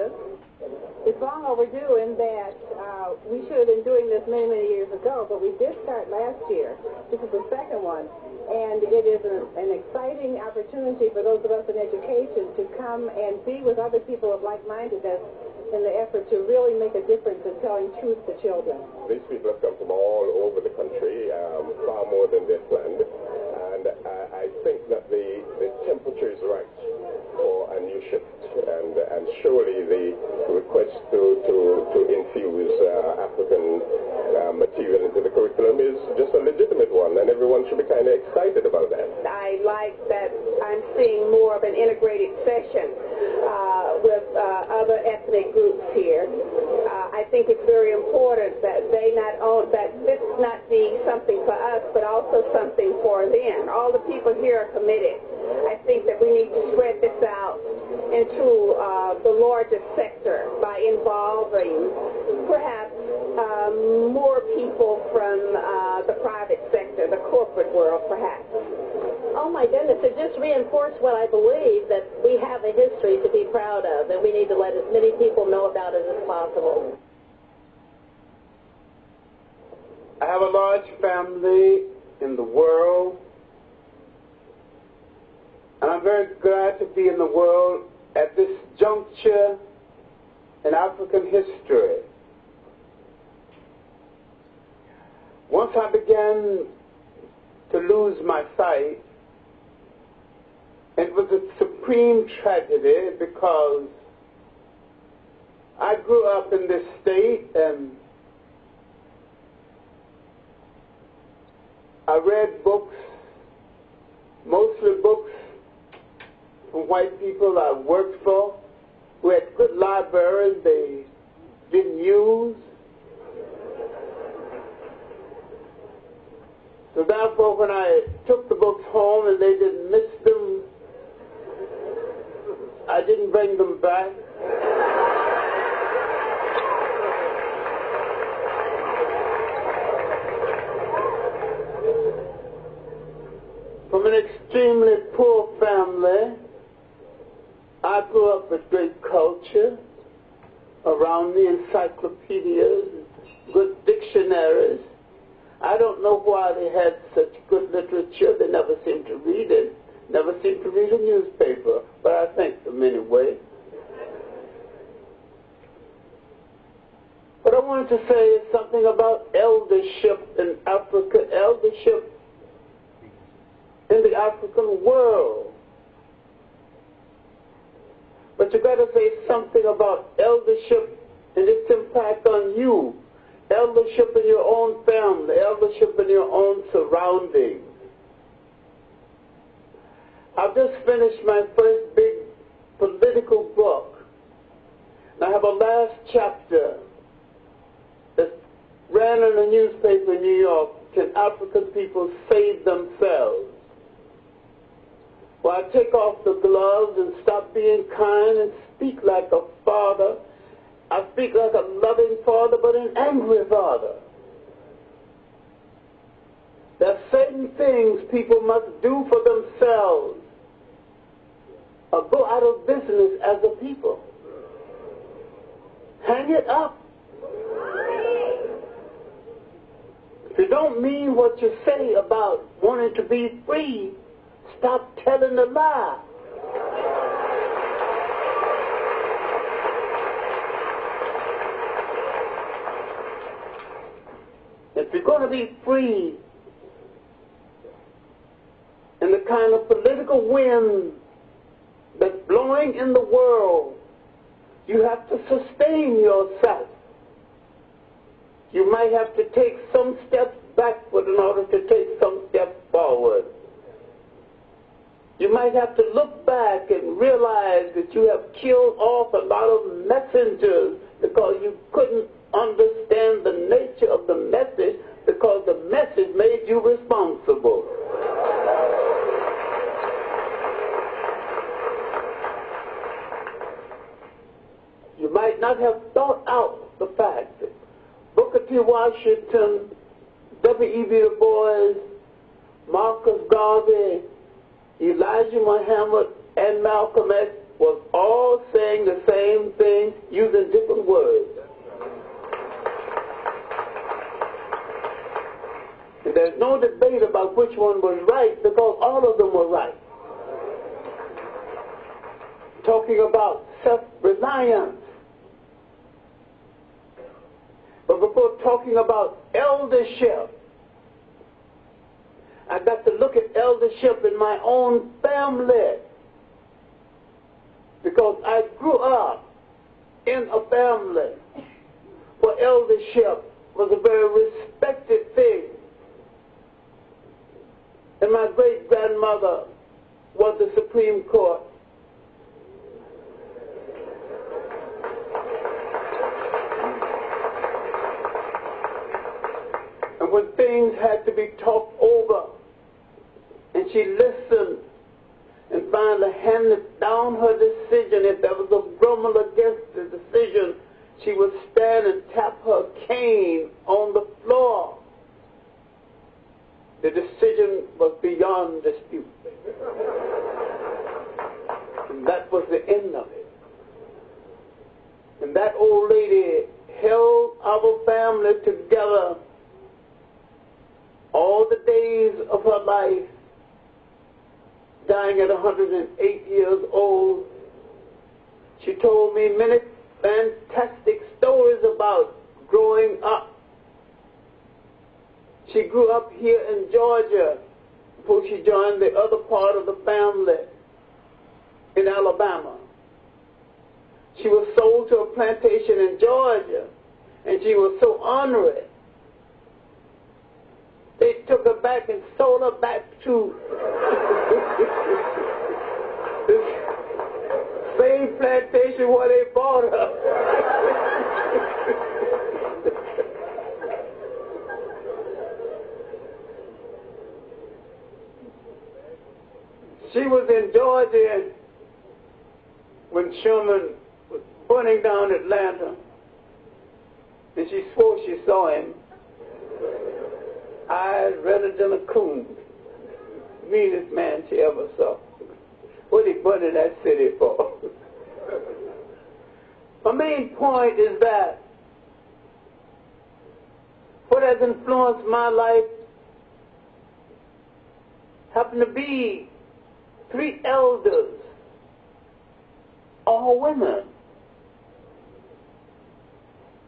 this. It's long overdue in that we should have been doing this many, many years ago, but we did start last year. This is the second one, and it is an exciting opportunity for those of us in education to come and be with other people of like-mindedness in the effort to really make a difference in telling truth to children. These people have come from all over the country, far more than they've planned, and I think that the temperature is right for a new shift, and surely the request to infuse African material into the curriculum is just a legitimate one, and everyone should be kind of excited about that. I like that I'm seeing more of an integrated session with other ethnic groups here. I think it's very important that they that this not be something for us, but also something for them. All the people here are committed. I think that we need to spread this out into the larger sector by involving perhaps more people from the private sector, the corporate world, perhaps. Oh my goodness, it just reinforced what I believe, that we have a history to be proud of, and we need to let as many people know about it as possible. I have a large family in the world, and I'm very glad to be in the world at this juncture in African history. Once I began to lose my sight, it was a supreme tragedy because I grew up in this state and I read books, mostly books from white people I worked for, who had good libraries they didn't use. So therefore, when I took the books home and they didn't miss them, I didn't bring them back. From an extremely poor family, I grew up with great culture, around me encyclopedias, good dictionaries. I don't know why they had such good literature. They never seemed to read it, never seemed to read a newspaper, but I thank them anyway. What I wanted to say is something about eldership in Africa, eldership in the African world. But you got to say something about eldership and its impact on you. Eldership in your own family, eldership in your own surroundings. I've just finished my first big political book. And I have a last chapter that ran in a newspaper in New York, Can African People Save Themselves? Well, I take off the gloves and stop being kind and speak like a father. I speak like a loving father, but an angry father. There are certain things people must do for themselves or go out of business as a people. Hang it up. If you don't mean what you say about wanting to be free, stop telling a lie. If you're going to be free in the kind of political wind that's blowing in the world, you have to sustain yourself. You might have to take some steps backward in order to take some steps forward. You might have to look back and realize that you have killed off a lot of messengers because you couldn't understand the nature of the message, because the message made you responsible. You might not have thought out the fact that Booker T. Washington, W.E.B. Du Bois, Marcus Garvey, Elijah Muhammad, and Malcolm X was all saying the same thing using different words. And there's no debate about which one was right because all of them were right. Talking about self-reliance. But before talking about eldership, I got to look at eldership in my own family. Because I grew up in a family where eldership was a very respected thing. And my great-grandmother was the Supreme Court. And when things had to be talked over, and she listened and finally handed down her decision. If there was a grumble against the decision, she would stand and tap her cane on the floor. The decision was beyond dispute. And that was the end of it. And that old lady held our family together all the days of her life, dying at 108 years old. She told me many fantastic stories about growing up. She grew up here in Georgia before she joined the other part of the family in Alabama. She was sold to a plantation in Georgia, and she was so ornery. They took her back and sold her back to the same plantation where they bought her. She was in Georgia when Sherman was burning down Atlanta, and she swore she saw him. Eyes redder than a coon. Meanest man she ever saw. What he burning that city for? My main point is that what has influenced my life happened to be 3 elders, all women.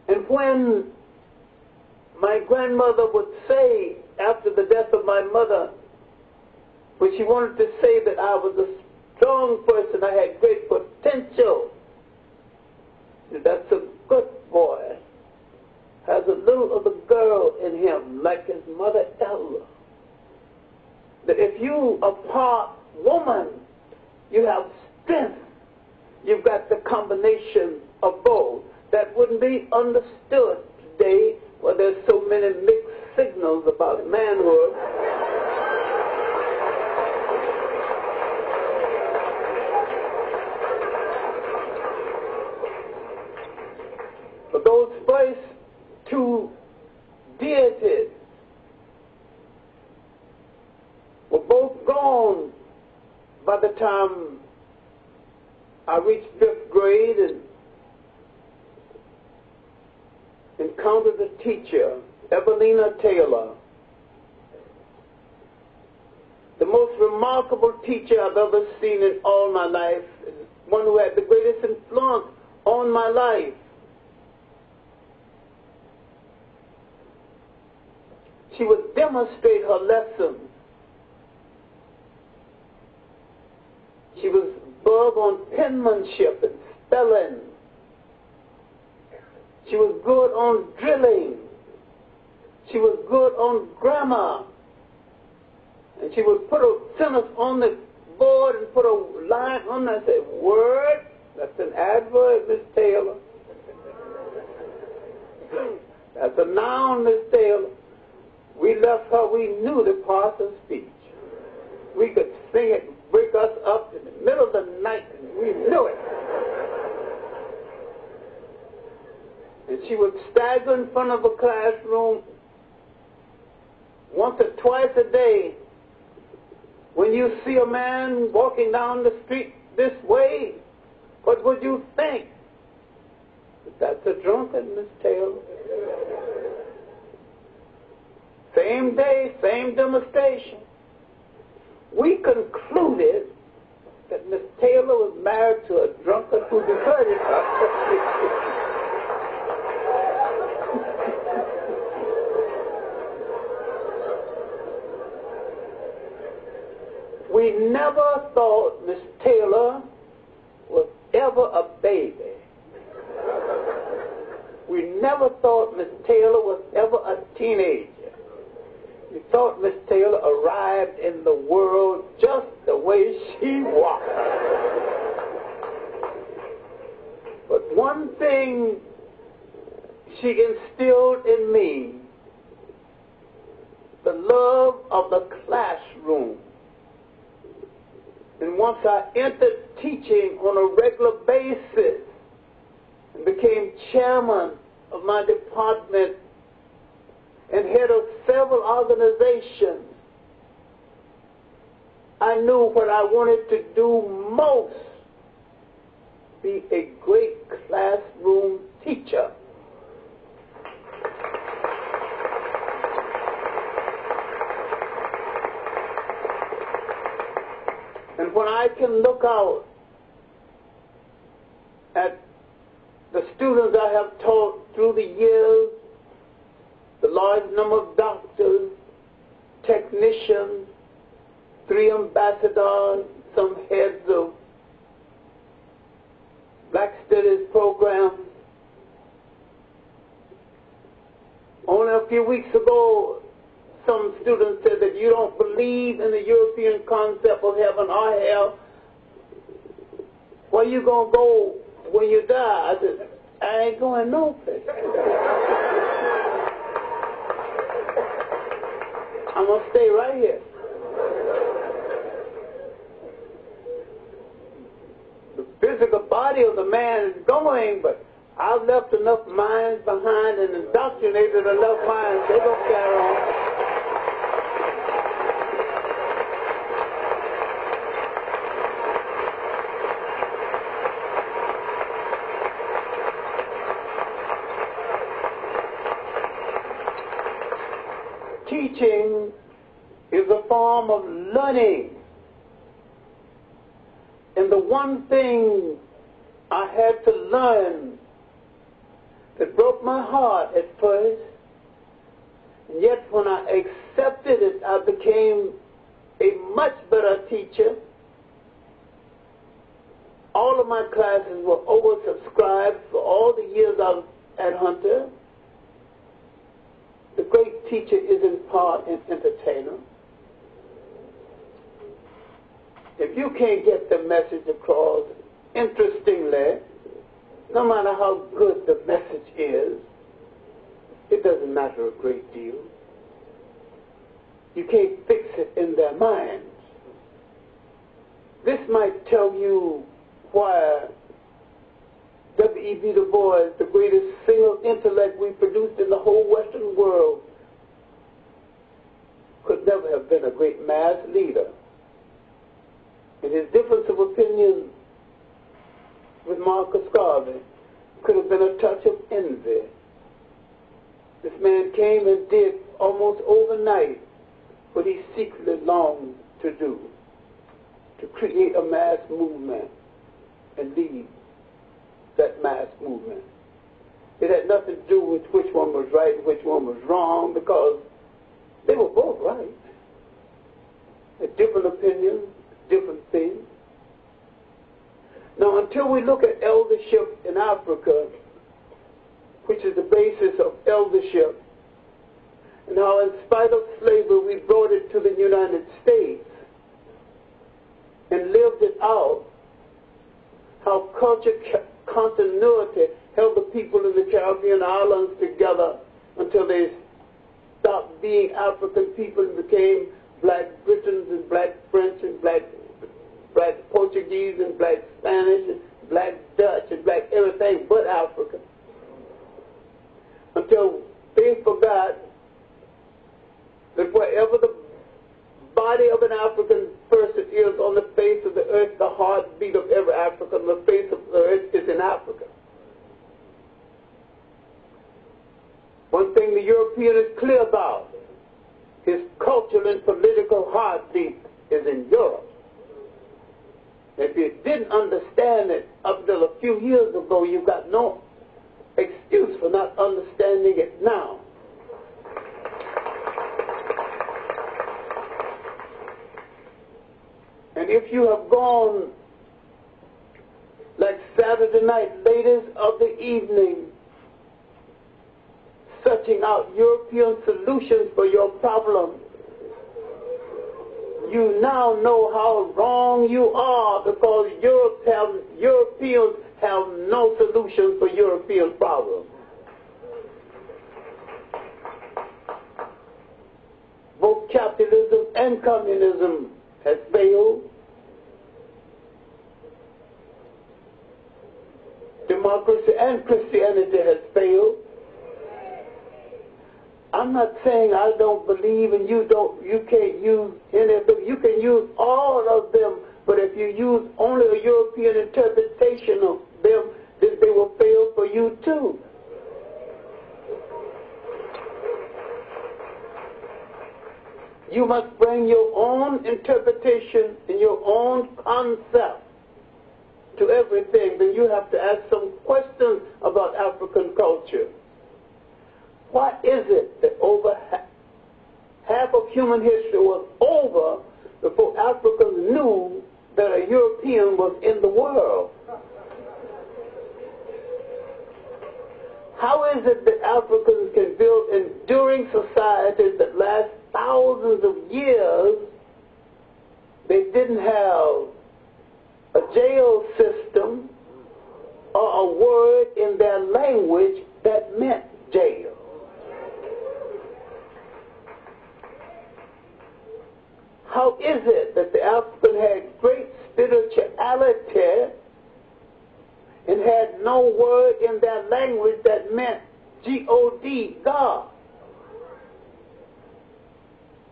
And when my grandmother would say, after the death of my mother, when she wanted to say that I was a strong person, I had great potential, that's a good boy, has a little of the girl in him, like his mother Ella. That if you are part woman, you have strength. You've got the combination of both. That wouldn't be understood today, where there's so many mixed signals about manhood. But those first 2 deities were both gone by the time I reached 5th grade and encountered a teacher, Evelina Taylor, the most remarkable teacher I've ever seen in all my life, one who had the greatest influence on my life. She would demonstrate her lessons. She was big on penmanship and spelling. She was good on drilling. She was good on grammar. And she would put a sentence on the board and put a line on there and say, word, that's an adverb, Miss Taylor. That's a noun, Miss Taylor. We left her, we knew the parts of speech. We could sing it, wake us up in the middle of the night, and we knew it. And she would stagger in front of a classroom once or twice a day. When you see a man walking down the street this way, What would you think? That's a drunkard, Miss Taylor. Same day, same demonstration. We concluded that Miss Taylor was married to a drunkard who deserted her. We never thought Miss Taylor was ever a baby. We never thought Miss Taylor was ever a teenager. We thought Miss Taylor arrived in the world just the way she was. But one thing she instilled in me, the love of the classroom. And once I entered teaching on a regular basis and became chairman of my department and head of several organizations, I knew what I wanted to do most, be a great classroom teacher. And when I can look out at the students I have taught through the years, the large number of doctors, technicians, 3 ambassadors, some heads of Black Studies programs. Only a few weeks ago, some students said that you don't believe in the European concept of heaven or hell. Where you going to go when you die? I said, I ain't going no place. I'm going to stay right here. The physical body of the man is going, but I've left enough minds behind and indoctrinated enough minds. They're going to carry on. Teaching is a form of learning. And the one thing I had to learn that broke my heart at first, and yet when I accepted it, I became a much better teacher. All of my classes were oversubscribed for all the years I was at Hunter. The great teacher is in part an entertainer. If you can't get the message across interestingly, no matter how good the message is, it doesn't matter a great deal. You can't fix it in their minds. This might tell you why W.E.B. Du Bois, the greatest single intellect we produced in the whole Western world, could never have been a great mass leader. And his difference of opinion with Marcus Garvey could have been a touch of envy. This man came and did almost overnight what he secretly longed to do, to create a mass movement and lead that mass movement. It had nothing to do with which one was right and which one was wrong, because they were both right. Had different opinions, different things. Now, until we look at eldership in Africa, which is the basis of eldership, and how in spite of slavery we brought it to the United States and lived it out, how culture continuity held the people in the Caribbean islands together until they stopped being African people and became Black Britons and Black French and Black Portuguese and Black Spanish and Black Dutch and Black everything but African. Until they forgot that wherever the body of an African person is on the face of the earth, the heartbeat of every African on the face of the earth is in Africa. One thing the European is clear about, his cultural and political heartbeat is in Europe. If you didn't understand it up until a few years ago, you've got no excuse for not understanding it now. And if you have gone like Saturday night, ladies of the evening, searching out European solutions for your problem, you now know how wrong you are, because Europeans have no solutions for European problems. Both capitalism and communism has failed. Democracy and Christianity has failed. I'm not saying I don't believe and you can't use any of them. You can use all of them, but if you use only a European interpretation of them, then they will fail for you too. You must bring your own interpretation and your own concept to everything. Then you have to ask some questions about African culture. Why is it that over half of human history was over before Africans knew that a European was in the world? How is it that Africans can build enduring societies that last thousands of years? They didn't have a jail system or a word in their language that meant jail. How is it that the African had great spirituality and had no word in their language that meant G-O-D, God?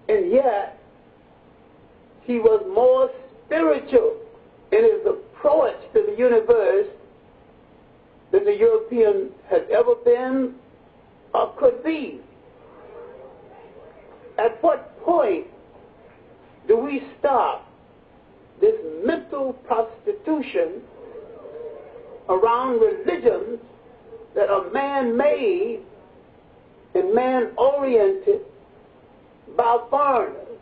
And yet, he was more spiritual in his approach to the universe than the European has ever been or could be. At what point do we stop this mental prostitution around religions that are man-made and man-oriented by foreigners,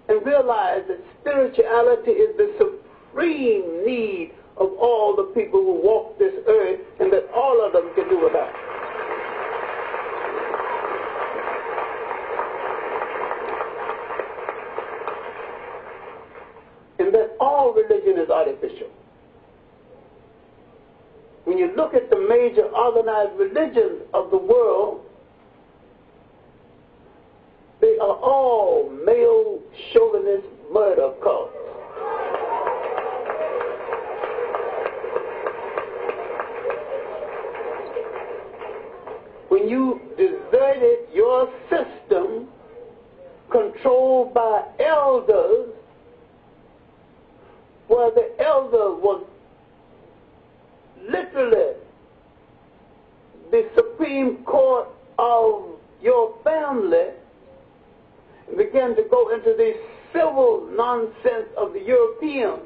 and realize that spirituality is the supreme need of all the people who walk this earth, and that all of them can do without it? And that all religion is artificial. When you look at the major organized religions of the world, they are all male chauvinist murder cults. When you deserted your system controlled by elders, where the elder was literally the supreme court of your family, and began to go into the civil nonsense of the Europeans,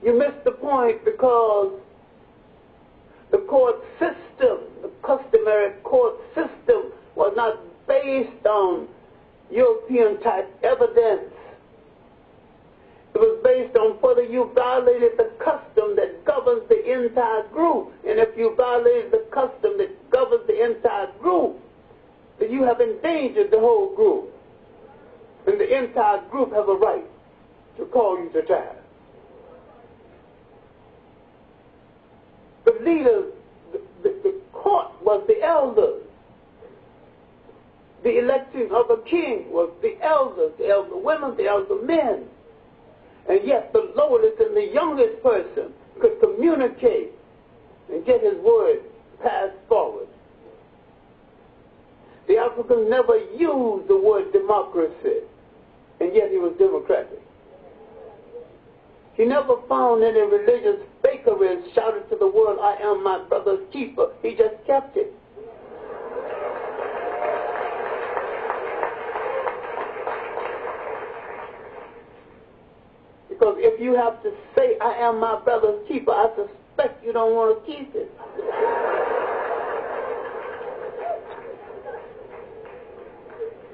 you missed the point, because the court system, the customary court system, was not based on European type evidence. It was based on whether you violated the custom that governs the entire group. And if you violated the custom that governs the entire group, then you have endangered the whole group. And the entire group have a right to call you to task. The leaders, the court was the elders. The electing of a king was the elders, the elder women, the elder men. And yet the lowest and the youngest person could communicate and get his word passed forward. The Africans never used the word democracy, and and yet he was democratic. He never found any religious fakery and shouted to the world, I am my brother's keeper. He just kept it. Because if you have to say, I am my brother's keeper, I suspect you don't want to keep it.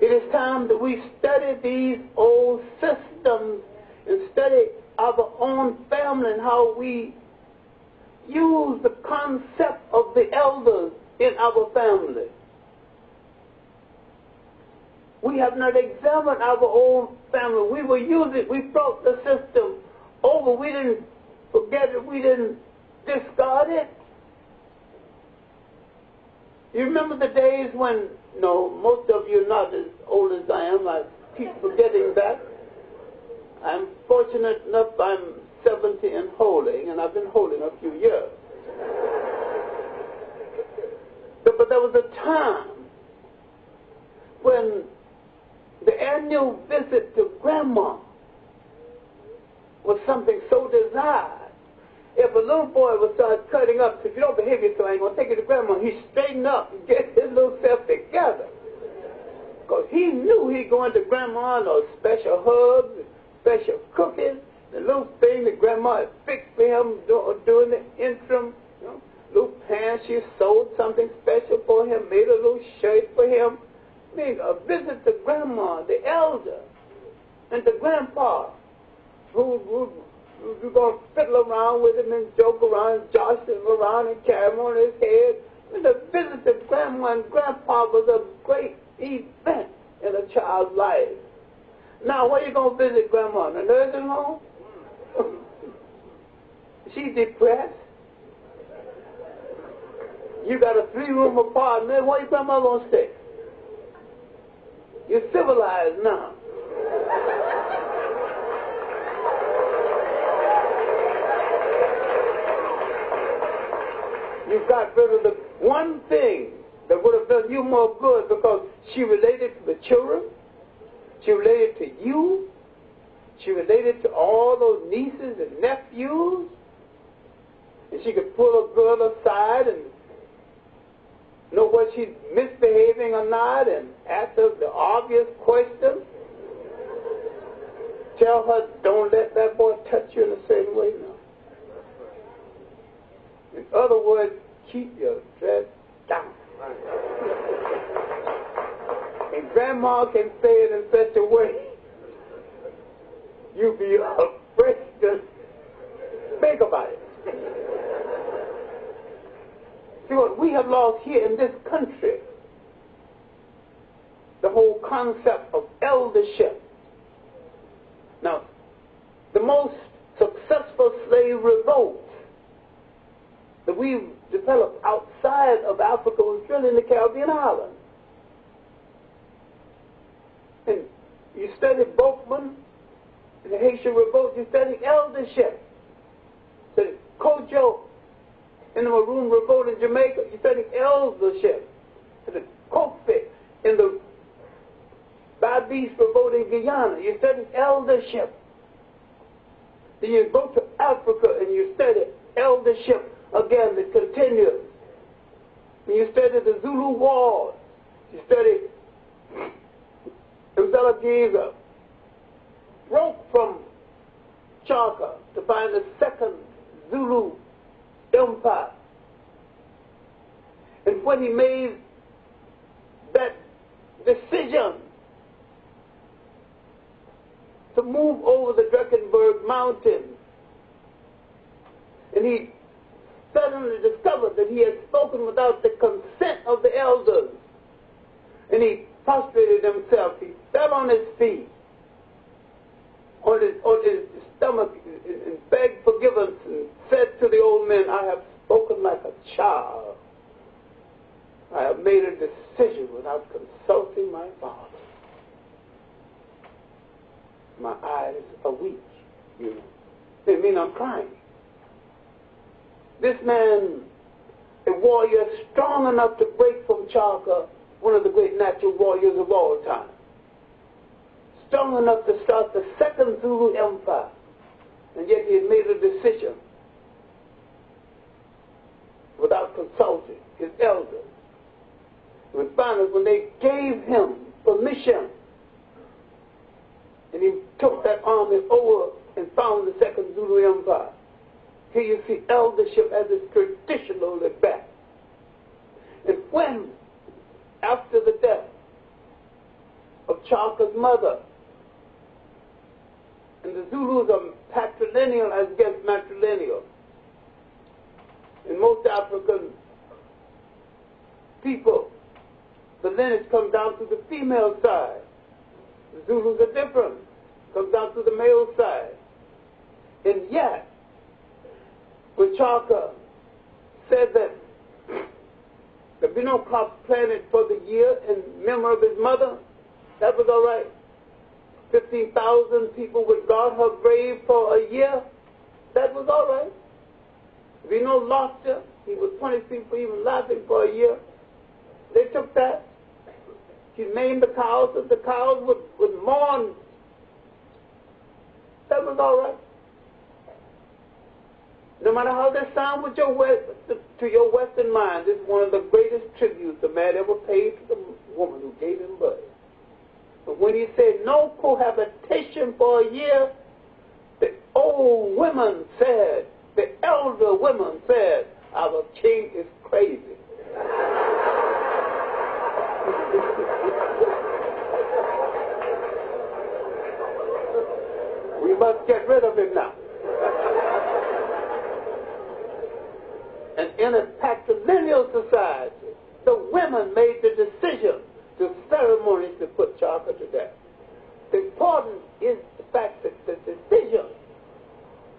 It is time that we study these old systems and study our own family and how we use the concept of the elders in our family. We have not examined our own family. We will use it. We brought the system over. We didn't forget it. We didn't discard it. You remember the days when, no, most of you are not as old as I am. I keep forgetting that. I'm fortunate enough I'm 70 and holding, and I've been holding a few years. But there was a time when the annual visit to Grandma was something so desired. If a little boy would start cutting up, if you don't behave yourself, I ain't going to take you to Grandma, he'd straighten up and get his little self together. Because he knew he'd go into Grandma and those special hugs, special cookies, the little thing that Grandma had fixed for him during the interim, you know, little pants, she sewed something special for him, made a little shirt for him. I mean, a visit to Grandma, the elder, and to Grandpa, who you're going to fiddle around with him and joke around, josh him around and carry him on his head. And the visit to Grandma and Grandpa was a great event in a child's life. Now, where you going to visit Grandma? In a nursing home? She's depressed. You got a 3-room apartment. Where your grandma going to stay? You're civilized now. You got rid of the one thing that would have done you more good, because she related to the children, she related to you, she related to all those nieces and nephews, and she could pull a girl aside and know whether she's misbehaving or not and ask her the obvious questions. Tell her, don't let that boy touch you in the same way now. In other words, keep your dress down. And Grandma can say it in such a way, you'll be afraid to think about it. See what we have lost here in this country, the whole concept of eldership. Now, the most successful slave revolt that we've developed outside of Africa was really in the Caribbean islands. And you study Boatman, in the Haitian revolt, you study eldership. So Kojo in the Maroon revolt in Jamaica, you study eldership. So the Kofi in the Babis revolt in Guyana, you study eldership. Then you go to Africa and you study eldership again, it continues. And you study the Zulu Wars. You study Mzalagiza broke from Chaka to find the second Zulu empire. And when he made that decision to move over the Drakensberg Mountains, and he suddenly discovered that he had spoken without the consent of the elders, and he prostrated himself. He fell on his feet, on his stomach, and begged forgiveness, and said to the old men, I have spoken like a child. I have made a decision without consulting my father. My eyes are weak, you know. They mean I'm crying. This man, a warrior strong enough to break from Clarke, one of the great natural warriors of all time. strong enough to start the second Zulu Empire. And yet he had made a decision without consulting his elders. And finally, when they gave him permission, and he took that army over and found the second Zulu Empire, here you see eldership as its traditionally back. And when, after the death of Clarke's mother, and the Zulus are patrilineal as against matrilineal, in most African people, the lineage comes down to the female side. The Zulus are different. Comes down to the male side. And yet, when Clarke said that there'd be no crop planted for the year in memory of his mother, that was all right. 15,000 people would guard her grave for a year, that was all right. There'd be no laughter. He was 20 people even laughing for a year. They took that. He named the cows, and the cows would mourn. That was all right. No matter how they sound with to your Western mind, this is one of the greatest tributes a man ever paid to the woman who gave him birth. But when he said no cohabitation for a year, the old women said, the elder women said, our king is crazy. We must get rid of him now. And in a patrilineal society, the women made the decision to ceremonies to put Clarke to death. The important is the fact that the decision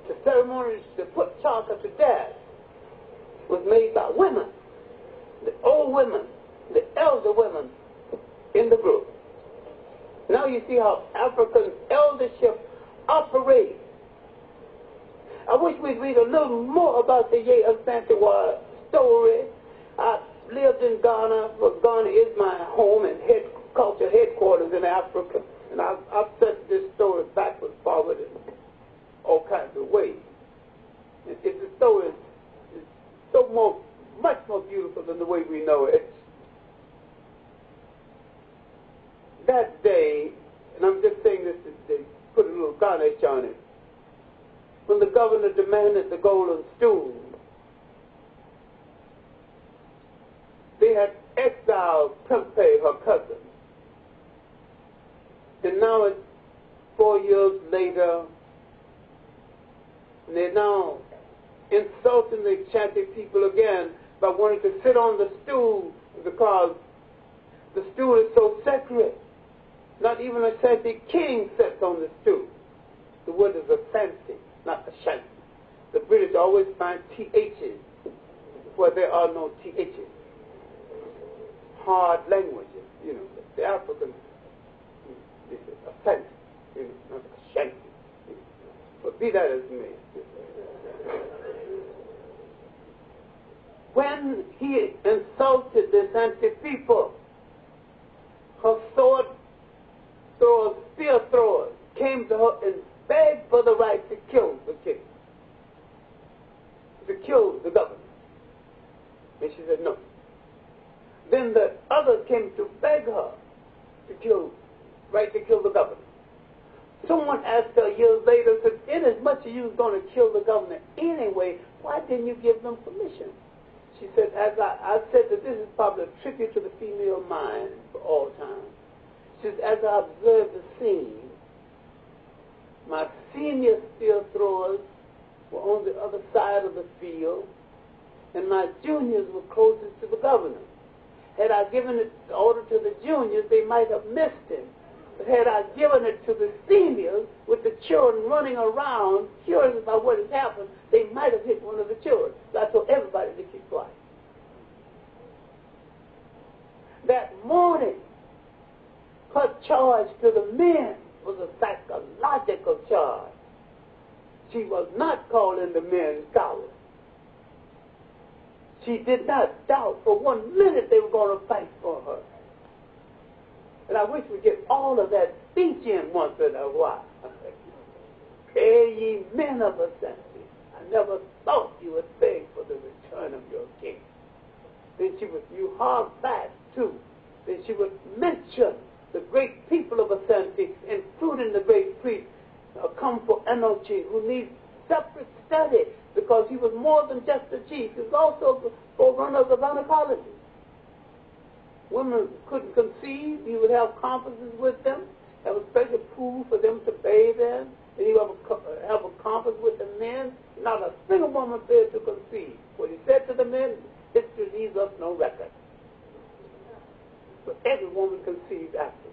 to ceremonies to put Clarke to death was made by women, the old women, the elder women in the group. Now you see how African eldership operates. I wish we'd read a little more about the Ashanti story. I lived in Ghana, but Ghana is my home and culture headquarters in Africa. And I've set this story backwards, forward, in all kinds of ways. It's a story is much more beautiful than the way we know it. That day, and I'm just saying this to put a little garnish on it, when the governor demanded the golden stool, they had exiled Tempe, her cousin. And now it's 4 years later, and they're now insulting the Ashanti people again by wanting to sit on the stool because the stool is so sacred. Not even a Ashanti king sits on the stool. The word is Ashanti, not Ashanti. The British always find THs where there are no THs. Hard languages, you know. The Africans, this is Ashanti, you know, not Ashanti. But be that as it may. When he insulted the Ashanti people, her sword throwers, spear throwers, came to her and begged for the right to kill the king, to kill the governor. And she said no. Then the others came to beg her to kill the governor. Someone asked her years later, said, inasmuch as you was going to kill the governor anyway, why didn't you give them permission? She said, as I said that this is probably a tribute to the female mind for all time. She said, as I observed the scene, my senior spear throwers were on the other side of the field, and my juniors were closest to the governor. Had I given the order to the juniors, they might have missed him. But had I given it to the seniors, with the children running around, curious about what has happened, they might have hit one of the children. So I told everybody to keep quiet. That morning, her charge to the men was a psychological charge. She was not calling the men cowards. She did not doubt for 1 minute they were going to fight for her. And I wish we'd get all of that speech in once in a while. Hear ye men of Ashanti, I never thought you would beg for the return of your king. Then she would, you hark back too. Then she would mention the great people of Ashanti, including the great priest, Kampo Enochi, who needs separate study because he was more than just a chief. He was also the forerunner of the gynecology. Women couldn't conceive. He would have conferences with them, have a special pool for them to bathe in, and he would have a conference with the men. Not a single woman failed to conceive. What he said to the men, history leaves us no record. But every woman conceived after.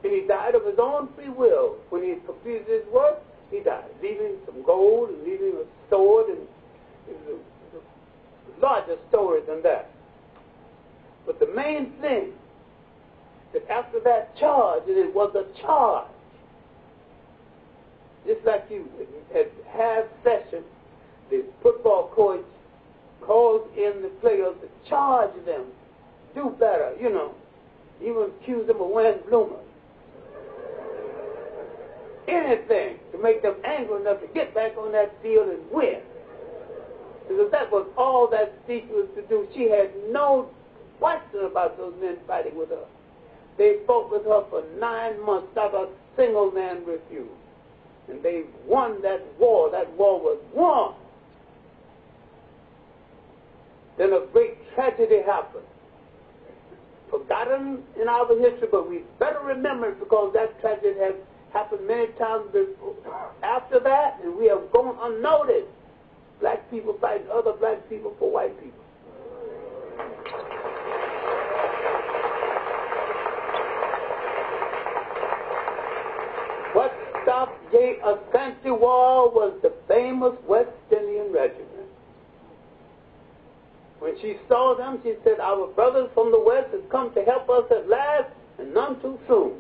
And he died of his own free will. When he completed his work, he died, leaving some gold and leaving a sword, and it was a larger story than that. But the main thing, that after that charge, and it was a charge, just like you at half session, the football coach calls in the players to charge them, do better, you know, even accuse them of wearing bloomers. Anything to make them angry enough to get back on that field and win. Because that was all that speech was to do. She had no question about those men fighting with her. They fought with her for 9 months, not a single man refused. And they won that war. That war was won. Then a great tragedy happened. Forgotten in our history, but we better remember it because that tragedy has happened many times before, after that, and we have gone unnoticed. Black people fighting other black people for white people. What stopped the Ashanti War was the famous West Indian Regiment. When she saw them, she said, our brothers from the West have come to help us at last, and none too soon.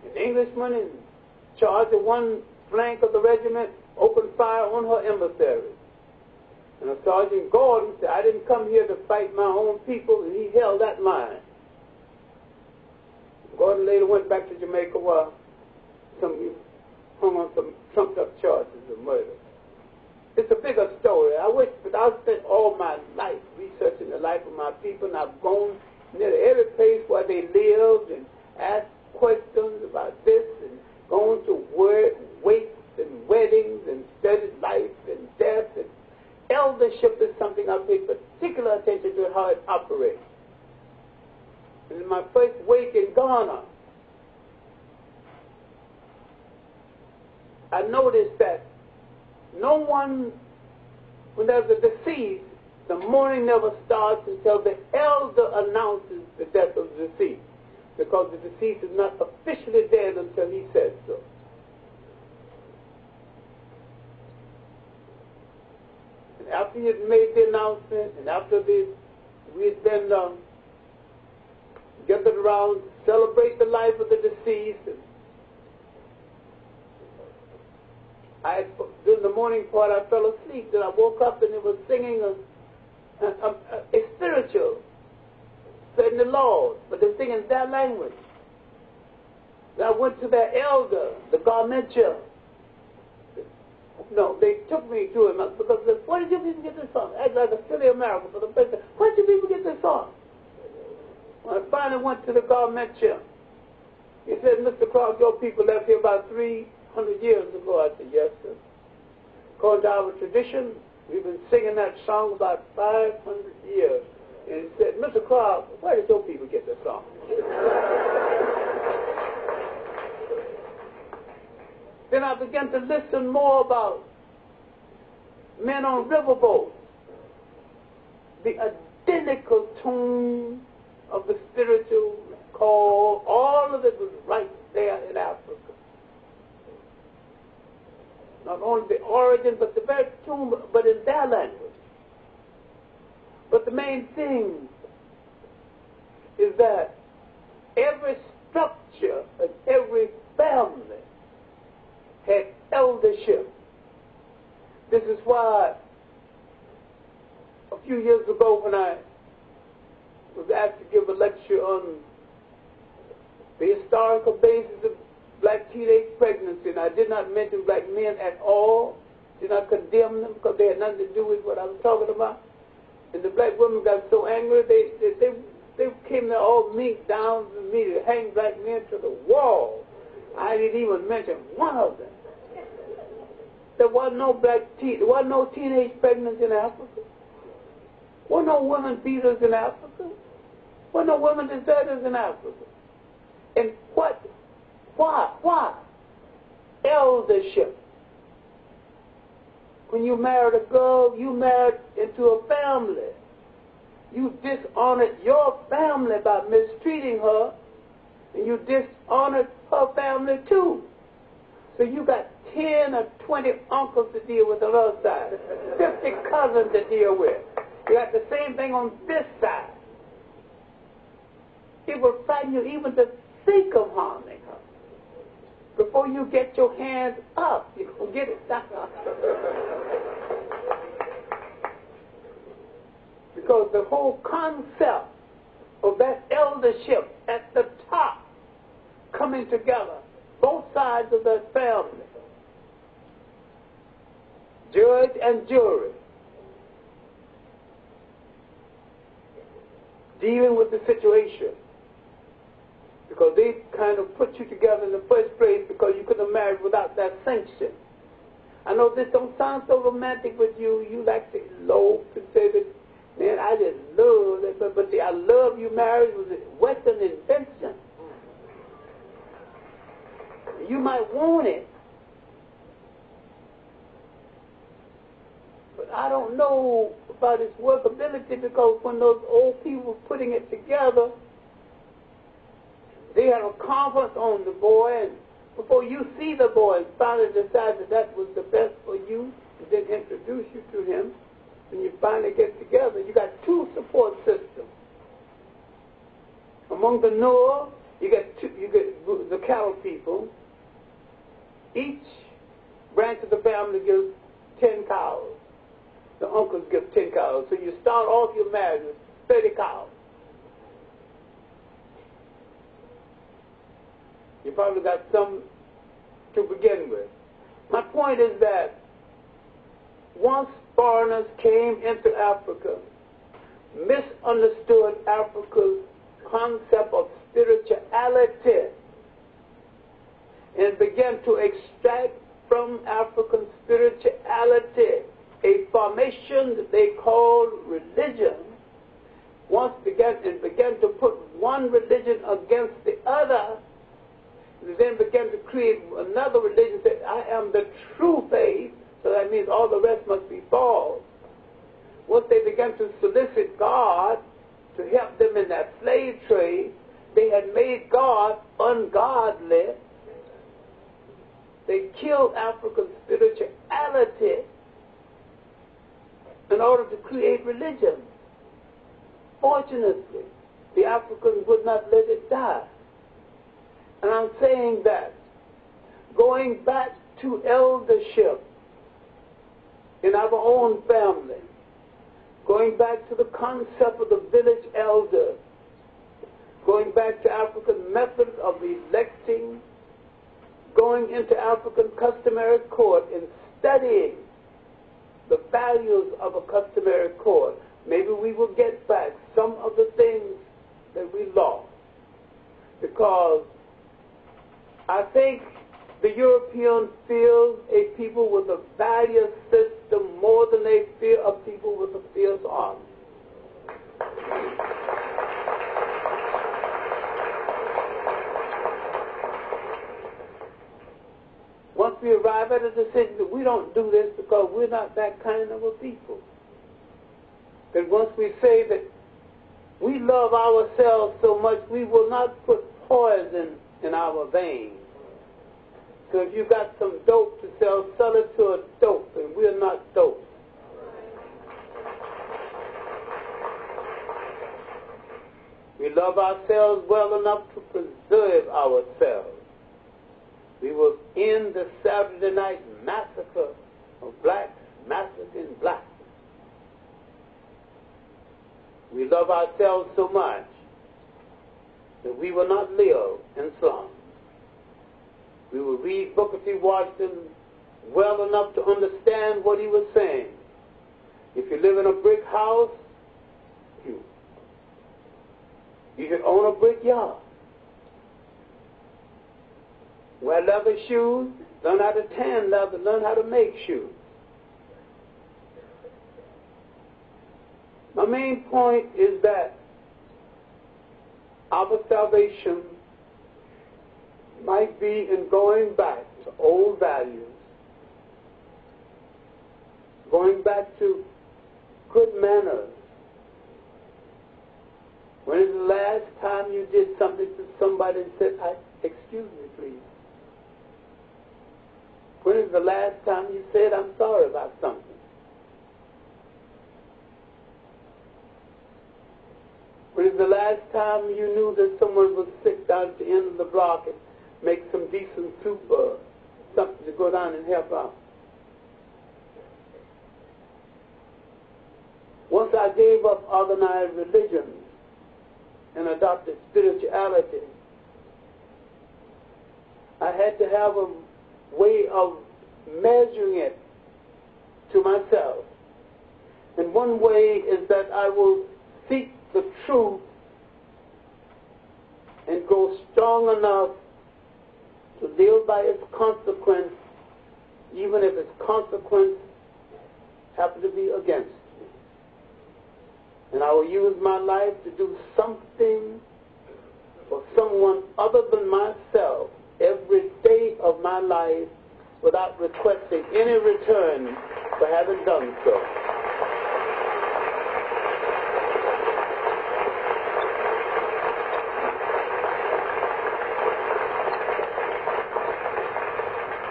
An Englishman in charge of one flank of the regiment opened fire on her emissaries. And a Sergeant Gordon said, I didn't come here to fight my own people, and he held that line. Gordon later went back to Jamaica where he hung on some trumped-up charges of murder. It's a bigger story. I wish, but I've spent all my life researching the life of my people, and I've gone nearly every place where they lived and asked questions about this and gone to wakes and weddings and studied life and death. And eldership is something I pay particular attention to how it operates. And in my first wake in Ghana, I noticed that no one, when there's a deceased, the mourning never starts until the elder announces the death of the deceased, because the deceased is not officially dead until he says so. And after he had made the announcement, and after we had been gathered around to celebrate the life of the deceased, and during the morning part, I fell asleep. Then I woke up and it was singing a spiritual, said the Lord, but they're singing their language. Then I went to their elder, the Garmentia. No, they took me to him because they said, where did you people get this song? Act like a silly American for the president. Where did you people get this song? When I finally went to the Garmentia, he said, Mr. Clarke, your people left here about 300 years ago. I said, yes, sir. According to our tradition, we've been singing that song about 500 years. And he said, Mr. Clarke, where did your people get this song? Then I began to listen more about men on riverboats. The identical tune of the spiritual call, all of it was right there in Africa. Not only the origin, but the very tune, but in their language. But the main thing is that every structure of every family had eldership. This is why a few years ago when I was asked to give a lecture on the historical basis of black teenage pregnancy, and I did not mention black men at all, did not condemn them because they had nothing to do with what I was talking about. And the black women got so angry, they came there all meek down to me to hang black men to the wall. I didn't even mention one of them. There wasn't no teenage pregnancy in Africa. There wasn't no women beaters in Africa. There wasn't no women deserters in Africa. And what? Why? Eldership. When you married a girl, you married into a family. You dishonored your family by mistreating her, and you dishonored her family too. So you got 10 or 20 uncles to deal with on the other side, 50 cousins to deal with. You got the same thing on this side. It will frighten you even to think of harming her. Before you get your hands up, you can get it down. Because the whole concept of that eldership at the top coming together, both sides of that family, judge and jury, dealing with the situation. Because they kind of put you together in the first place because you couldn't have married without that sanction. I know this don't sound so romantic with you. You like to elope and say that, man, I just love that. But the I love you marriage was a Western invention. You might want it. But I don't know about its workability because when those old people were putting it together, they had a conference on the boy, and before you see the boy, finally decide that was the best for you, and then introduce you to him, and you finally get together. You got two support systems. Among the Noah, you get the cattle people. Each branch of the family gives 10 cows. The uncles give 10 cows. So you start off your marriage with 30 cows. You probably got some to begin with. My point is that once foreigners came into Africa, misunderstood Africa's concept of spirituality and began to extract from African spirituality a formation that they called religion, once began to put one religion against the other, and then began to create another religion that I am the true faith, so that means all the rest must be false. Once they began to solicit God to help them in that slave trade, they had made God ungodly. They killed African spirituality in order to create religion. Fortunately, the Africans would not let it die. And I'm saying that going back to eldership in our own family, going back to the concept of the village elder, going back to African methods of electing, going into African customary court and studying the values of a customary court, maybe we will get back some of the things that we lost. Because I think the European fears a people with a value system more than they fear a people with a fierce army. Once we arrive at a decision that we don't do this because we're not that kind of a people, that once we say that we love ourselves so much, we will not put poison in our veins. So if you got some dope to sell it to a dope, and we're not dope. We love ourselves well enough to preserve ourselves. We will end the Saturday night massacre of blacks massacring blacks. We love ourselves so much that we will not live in slum. We will read Booker T. Washington well enough to understand what he was saying. If you live in a brick house, you should own a brick yard. Wear leather shoes, learn how to tan leather, learn how to make shoes. My main point is that our salvation might be in going back to old values, going back to good manners. When is the last time you did something to somebody and said, excuse me, please? When is the last time you said, I'm sorry about something? When is the last time you knew that someone was sick down at the end of the block and make some decent soup or something to go down and help out? Once I gave up organized religion and adopted spirituality, I had to have a way of measuring it to myself. And one way is that I will seek the truth and go strong enough to live by its consequence, even if its consequence happen to be against me. And I will use my life to do something for someone other than myself every day of my life without requesting any return for having done so.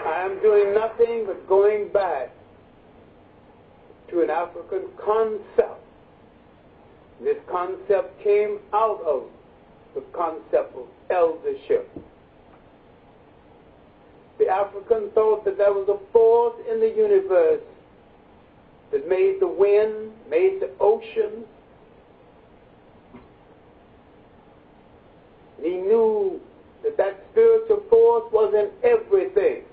I am doing nothing but going back to an African concept. This concept came out of the concept of eldership. The African thought that there was a force in the universe that made the wind, made the ocean. And he knew that that spiritual force was in everything.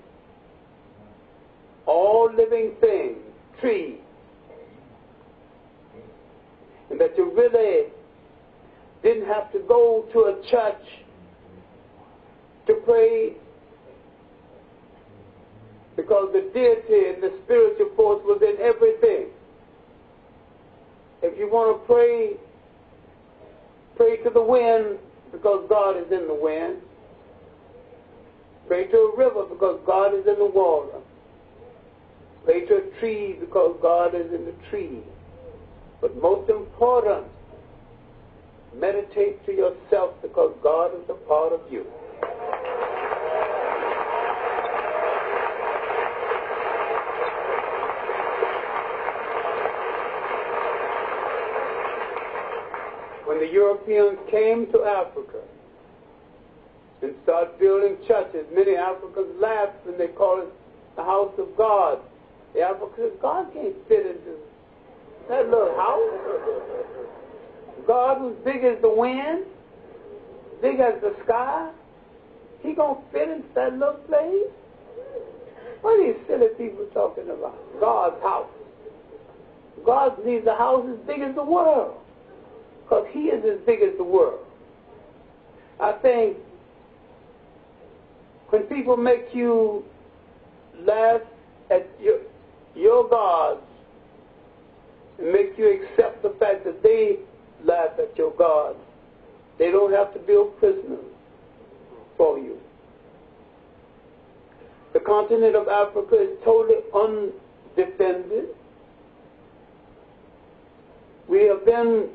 All living things, trees. And that you really didn't have to go to a church to pray, because the deity and the spiritual force was in everything. If you want to pray, pray to the wind, because God is in the wind. Pray to a river, because God is in the water. Pray to a tree, because God is in the tree. But most important, meditate to yourself, because God is a part of you. When the Europeans came to Africa and started building churches, many Africans laughed when they called it the house of God. The Africans said, God can't fit into that little house. God who's big as the wind, big as the sky, he gonna fit into that little place? What are these silly people talking about? God's house. God needs a house as big as the world, because he is as big as the world. I think when people make you laugh at your gods and make you accept the fact that they laugh at your gods, they don't have to build prisoners for you. The continent of Africa is totally undefended. We have been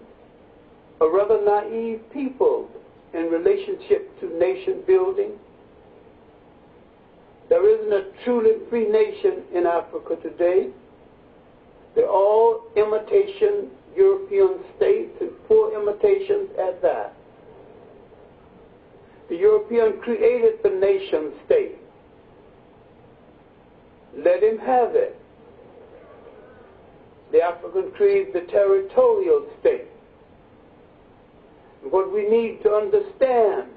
a rather naive people in relationship to nation building. There isn't a truly free nation in Africa today. They're all imitation European states, and poor imitations at that. The European created the nation state. Let him have it. The African created the territorial state. But we need to understand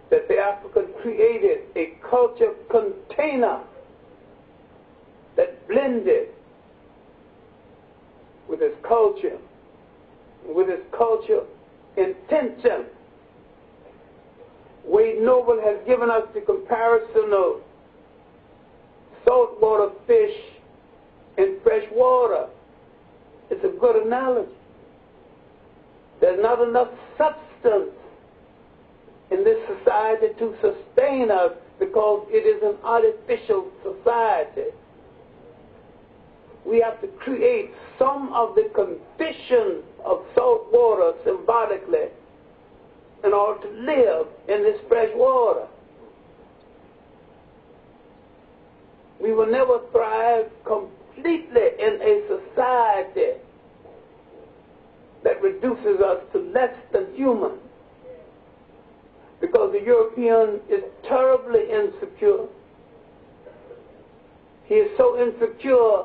that the African created a culture container that blended with his culture intention. Wade Noble has given us the comparison of saltwater fish and fresh water. It's a good analogy. There's not enough substance in this society to sustain us because it is an artificial society. We have to create some of the conditions of salt water symbolically in order to live in this fresh water. We will never thrive completely in a society that reduces us to less than human, because the European is terribly insecure. He is so insecure,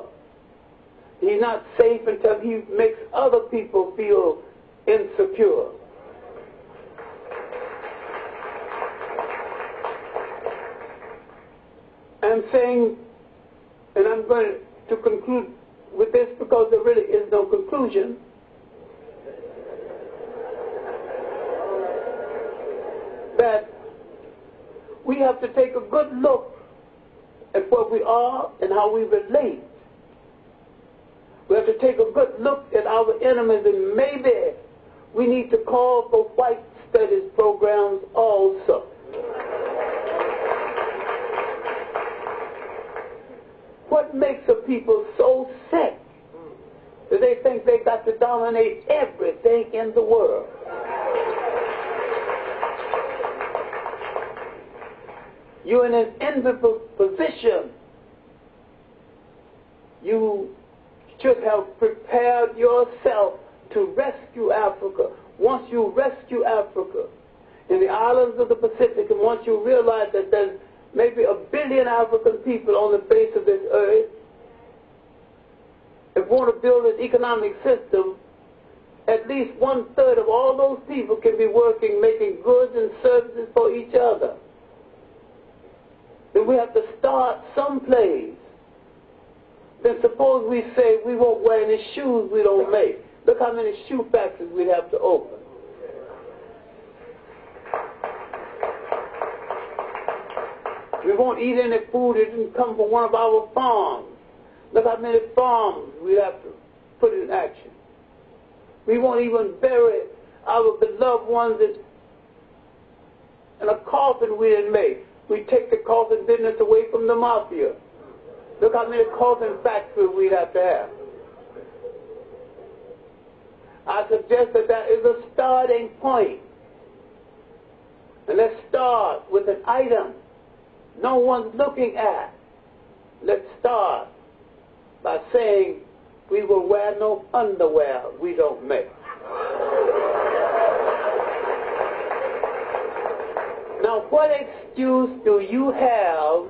he's not safe until he makes other people feel insecure. I'm saying, and I'm going to conclude with this because there really is no conclusion, that we have to take a good look at where we are and how we relate. We have to take a good look at our enemies, and maybe we need to call for white studies programs also. What makes a people so sick that they think they got to dominate everything in the world? You're in an enviable position. You should have prepared yourself to rescue Africa. Once you rescue Africa in the islands of the Pacific, and once you realize that there's maybe 1 billion African people on the face of this earth, if we want to build an economic system, at least 1/3 of all those people can be working, making goods and services for each other. Then we have to start someplace. Then suppose we say we won't wear any shoes we don't make. Look how many shoe factories we'd have to open. We won't eat any food that didn't come from one of our farms. Look how many farms we'd have to put in action. We won't even bury our beloved ones in a coffin we didn't make. We take the coffin business away from the mafia. Look how many coffin factories we'd have to have. I suggest that that is a starting point. And let's start with an item no one's looking at. Let's start by saying we will wear no underwear we don't make. Now, what excuse do you have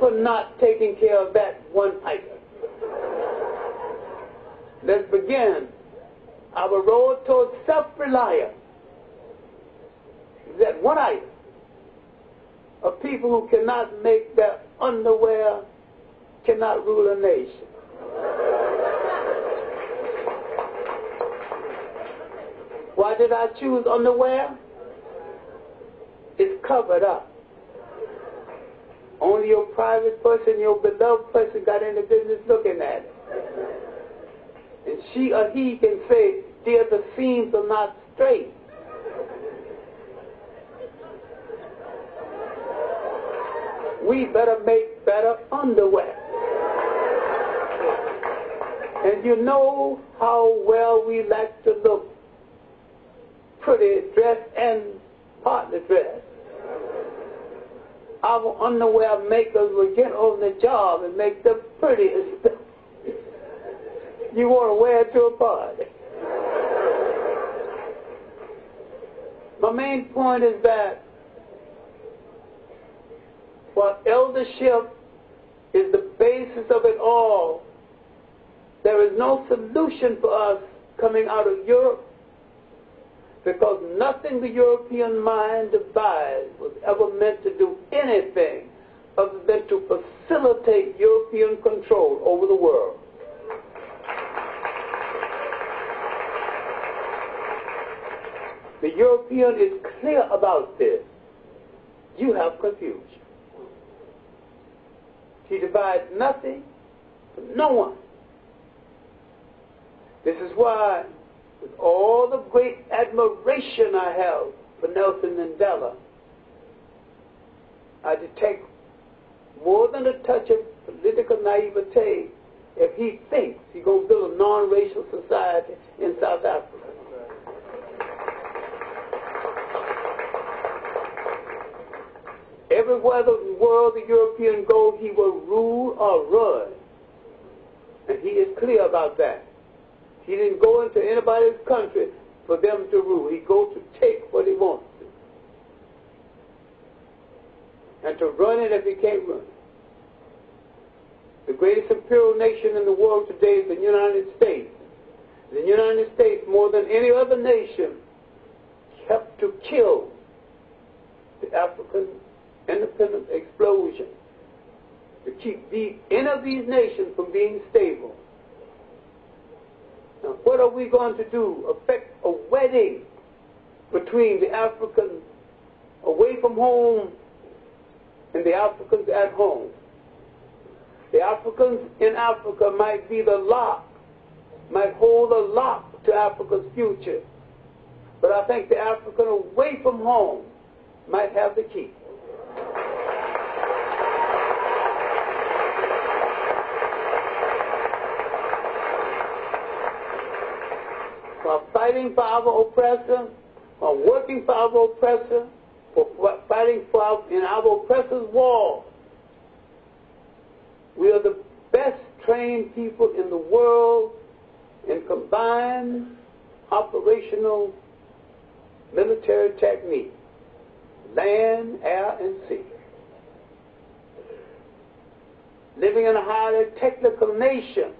for not taking care of that one item? Let's begin. Our road towards self-reliance is that one item of people who cannot make their underwear cannot rule a nation. Why did I choose underwear? It's covered up. Only your private person, your beloved person got any business looking at it. And she or he can say, dear, the seams are not straight. We better make better underwear. And you know how well we like to look pretty dressed and partly dressed. Our underwear makers will get on the job and make the prettiest stuff. You want to wear it to a party. My main point is that while eldership is the basis of it all, there is no solution for us coming out of Europe because nothing the European mind devised was ever meant to do anything other than to facilitate European control over the world. The European is clear about this. You have confusion. He divides nothing from no one. This is why, with all the great admiration I have for Nelson Mandela, I detect more than a touch of political naivete if he thinks he's going to build a non-racial society in South Africa. Everywhere in the world the European goes, he will rule or run. And he is clear about that. He didn't go into anybody's country for them to rule. He goes to take what he wants to. And to run it if he can't run it. The greatest imperial nation in the world today is the United States. The United States, more than any other nation, helped to kill the African independent explosion, to keep any of these nations from being stable. Now, what are we going to do? Affect a wedding between the Africans away from home and the Africans at home. The Africans in Africa might be the lock, might hold a lock to Africa's future. But I think the African away from home might have the key. While fighting for our oppressor, while working for our oppressor, for fighting for in our oppressor's war, we are the best trained people in the world in combined operational military technique, land, air, and sea. Living in a highly technical nation,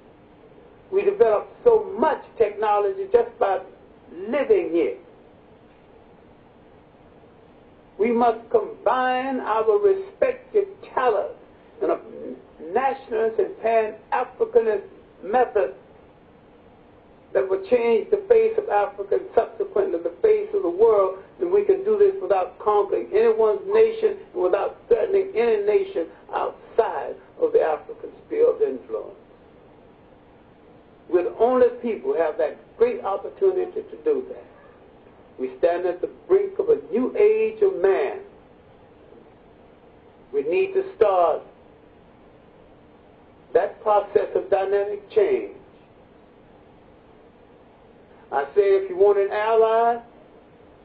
we developed so much technology just by living here. We must combine our respective talents in a nationalist and pan-Africanist method that will change the face of Africa and subsequently the face of the world, and we can do this without conquering anyone's nation and without threatening any nation outside of the African sphere of influence. We're the only people who have that great opportunity to do that. We stand at the brink of a new age of man. We need to start that process of dynamic change. I say if you want an ally,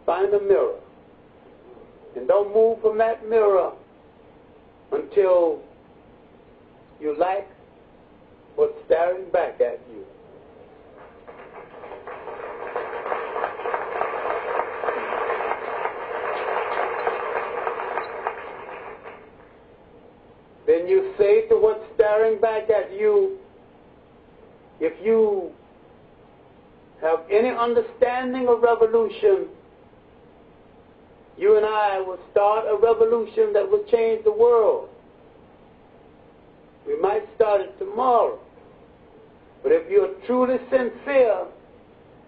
find a mirror. And don't move from that mirror until you like what's staring back at you. Then you say to what's staring back at you, if you have any understanding of revolution, you and I will start a revolution that will change the world. We might start it tomorrow. But if you're truly sincere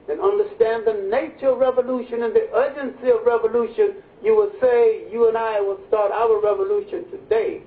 and understand the nature of revolution and the urgency of revolution, you will say, you and I will start our revolution today.